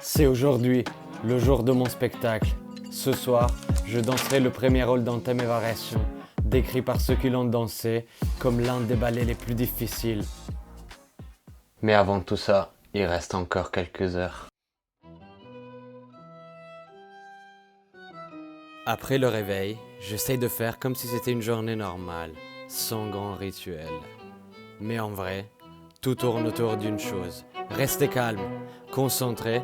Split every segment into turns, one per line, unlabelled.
C'est aujourd'hui, le jour de mon spectacle. Ce soir, je danserai le premier rôle dans Thème et Variations, décrit par ceux qui l'ont dansé comme l'un des ballets les plus difficiles. Mais avant tout ça, il reste encore quelques heures. Après le réveil, j'essaye de faire comme si c'était une journée normale, sans grand rituel. Mais en vrai, tout tourne autour d'une chose. Rester calme, concentré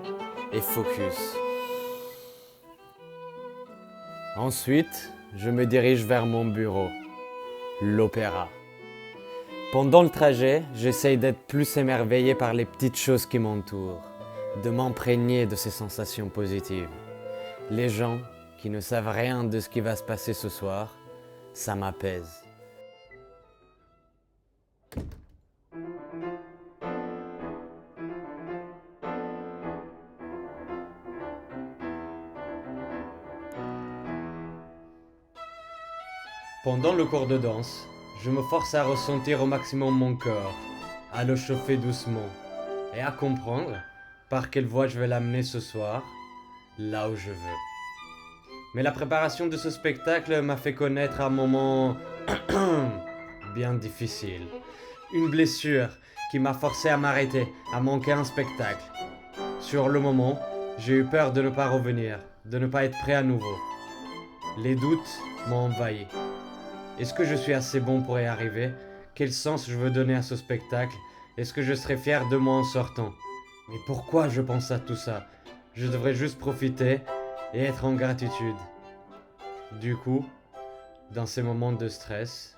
et focus. Ensuite, je me dirige vers mon bureau, l'opéra. Pendant le trajet, j'essaye d'être plus émerveillé par les petites choses qui m'entourent, de m'imprégner de ces sensations positives. Les gens qui ne savent rien de ce qui va se passer ce soir, ça m'apaise. Pendant le cours de danse, je me force à ressentir au maximum mon corps, à le chauffer doucement et à comprendre par quelle voie je vais l'amener ce soir, là où je veux. Mais la préparation de ce spectacle m'a fait connaître un moment bien difficile. Une blessure qui m'a forcé à m'arrêter, à manquer un spectacle. Sur le moment, j'ai eu peur de ne pas revenir, de ne pas être prêt à nouveau. Les doutes m'ont envahi. Est-ce que je suis assez bon pour y arriver? Quel sens je veux donner à ce spectacle? Est-ce que je serai fier de moi en sortant? Mais pourquoi je pense à tout ça? Je devrais juste profiter et être en gratitude. Du coup, dans ces moments de stress,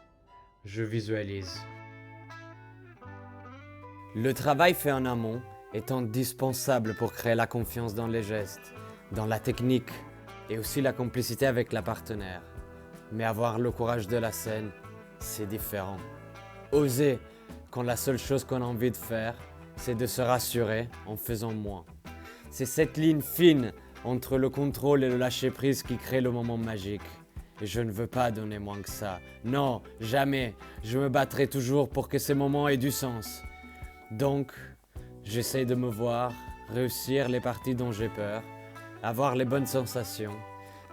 je visualise. Le travail fait en amont est indispensable pour créer la confiance dans les gestes, dans la technique et aussi la complicité avec la partenaire. Mais avoir le courage de la scène, c'est différent. Oser quand la seule chose qu'on a envie de faire, c'est de se rassurer en faisant moins. C'est cette ligne fine entre le contrôle et le lâcher-prise qui crée le moment magique. Et je ne veux pas donner moins que ça. Non, jamais. Je me battrai toujours pour que ces moments aient du sens. Donc, j'essaye de me voir, réussir les parties dont j'ai peur, avoir les bonnes sensations,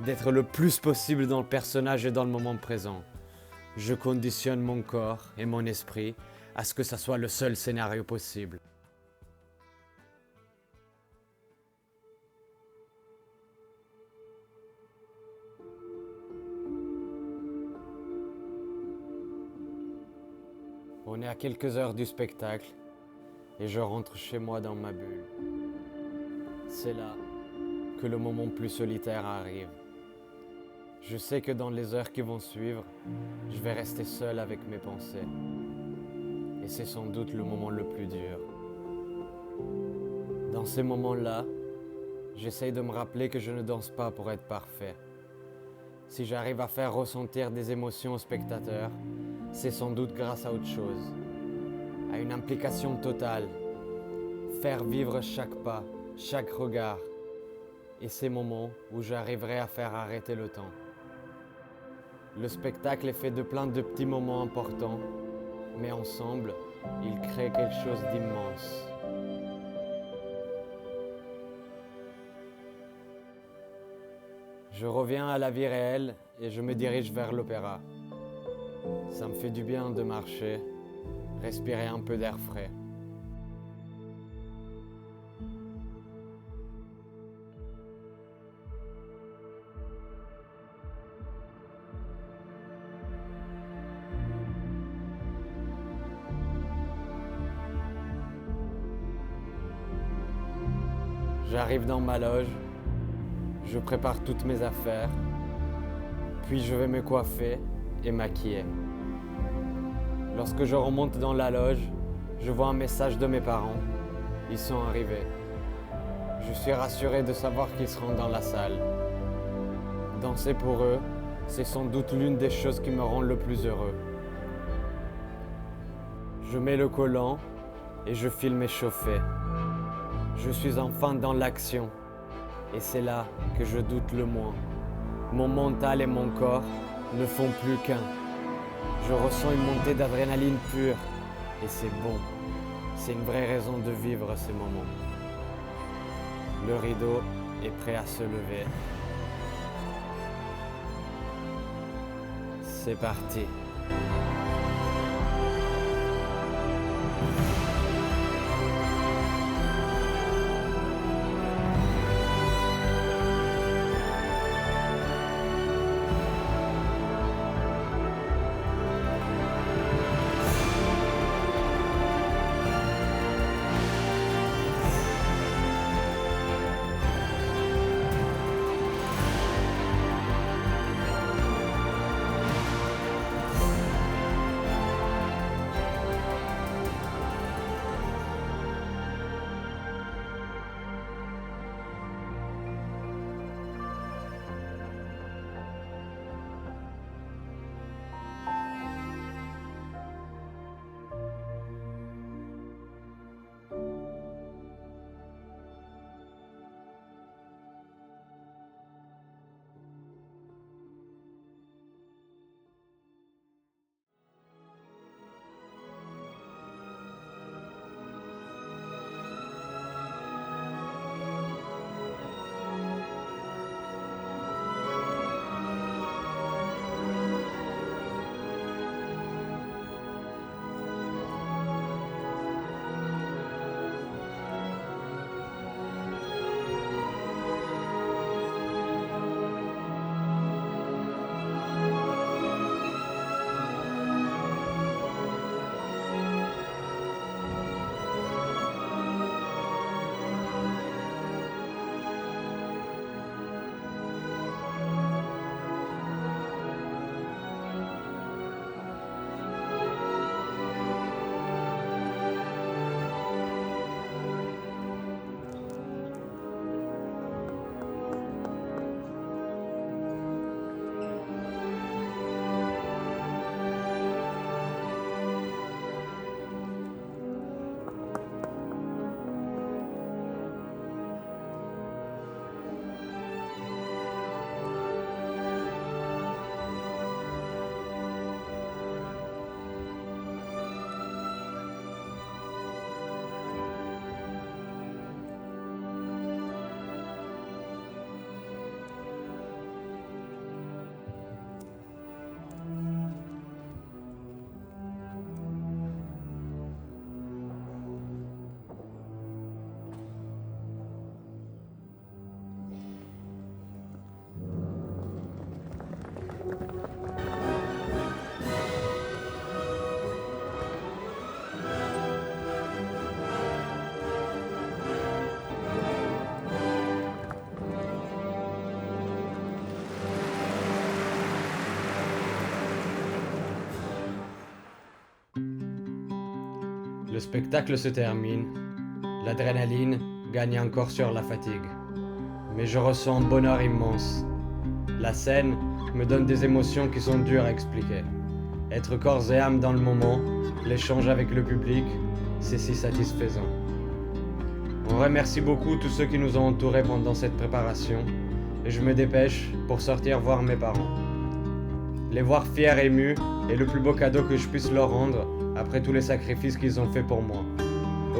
d'être le plus possible dans le personnage et dans le moment présent. Je conditionne mon corps et mon esprit à ce que ça soit le seul scénario possible. On est à quelques heures du spectacle et je rentre chez moi dans ma bulle. C'est là que le moment plus solitaire arrive. Je sais que dans les heures qui vont suivre, je vais rester seul avec mes pensées. Et c'est sans doute le moment le plus dur. Dans ces moments-là, j'essaye de me rappeler que je ne danse pas pour être parfait. Si j'arrive à faire ressentir des émotions aux spectateurs, c'est sans doute grâce à autre chose, à une implication totale, faire vivre chaque pas, chaque regard, et ces moments où j'arriverai à faire arrêter le temps. Le spectacle est fait de plein de petits moments importants, mais ensemble, ils créent quelque chose d'immense. Je reviens à la vie réelle et je me dirige vers l'opéra. Ça me fait du bien de marcher, respirer un peu d'air frais. J'arrive dans ma loge, je prépare toutes mes affaires, puis je vais me coiffer et maquiller. Lorsque je remonte dans la loge, je vois un message de mes parents. Ils sont arrivés. Je suis rassuré de savoir qu'ils seront dans la salle. Danser pour eux, c'est sans doute l'une des choses qui me rend le plus heureux. Je mets le collant et je file m'échauffer. Je suis enfin dans l'action et c'est là que je doute le moins. Mon mental et mon corps ne font plus qu'un. Je ressens une montée d'adrénaline pure et c'est bon. C'est une vraie raison de vivre ces moments. Le rideau est prêt à se lever. C'est parti. Le spectacle se termine, l'adrénaline gagne encore sur la fatigue. Mais je ressens un bonheur immense. La scène me donne des émotions qui sont dures à expliquer. Être corps et âme dans le moment, l'échange avec le public, c'est si satisfaisant. On remercie beaucoup tous ceux qui nous ont entourés pendant cette préparation et je me dépêche pour sortir voir mes parents. Les voir fiers et émus est le plus beau cadeau que je puisse leur rendre après tous les sacrifices qu'ils ont fait pour moi.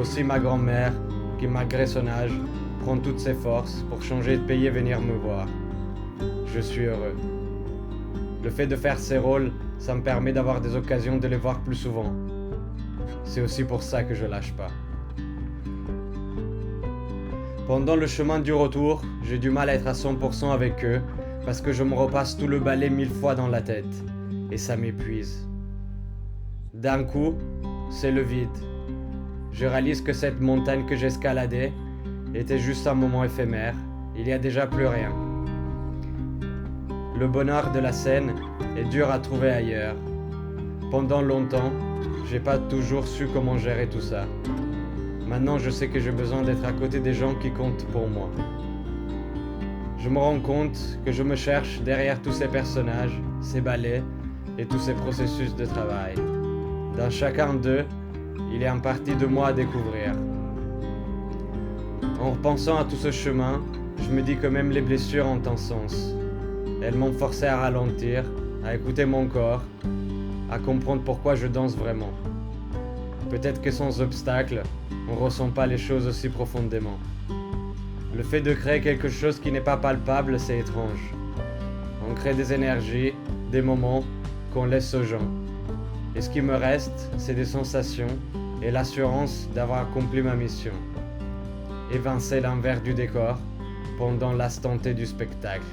Aussi ma grand-mère, qui malgré son âge, prend toutes ses forces pour changer de pays et venir me voir. Je suis heureux. Le fait de faire ces rôles, ça me permet d'avoir des occasions de les voir plus souvent. C'est aussi pour ça que je lâche pas. Pendant le chemin du retour, j'ai du mal à être à 100% avec eux parce que je me repasse tout le ballet 1000 fois dans la tête et ça m'épuise. D'un coup, c'est le vide. Je réalise que cette montagne que j'escaladais était juste un moment éphémère. Il n'y a déjà plus rien. Le bonheur de la scène est dur à trouver ailleurs. Pendant longtemps, j'ai pas toujours su comment gérer tout ça. Maintenant, je sais que j'ai besoin d'être à côté des gens qui comptent pour moi. Je me rends compte que je me cherche derrière tous ces personnages, ces ballets et tous ces processus de travail. Dans chacun d'eux, il y a une partie de moi à découvrir. En repensant à tout ce chemin, je me dis que même les blessures ont un sens. Elles m'ont forcé à ralentir, à écouter mon corps, à comprendre pourquoi je danse vraiment. Peut-être que sans obstacle, on ne ressent pas les choses aussi profondément. Le fait de créer quelque chose qui n'est pas palpable, c'est étrange. On crée des énergies, des moments qu'on laisse aux gens. Et ce qui me reste, c'est des sensations et l'assurance d'avoir accompli ma mission. Évincer l'envers du décor pendant l'instant T du spectacle.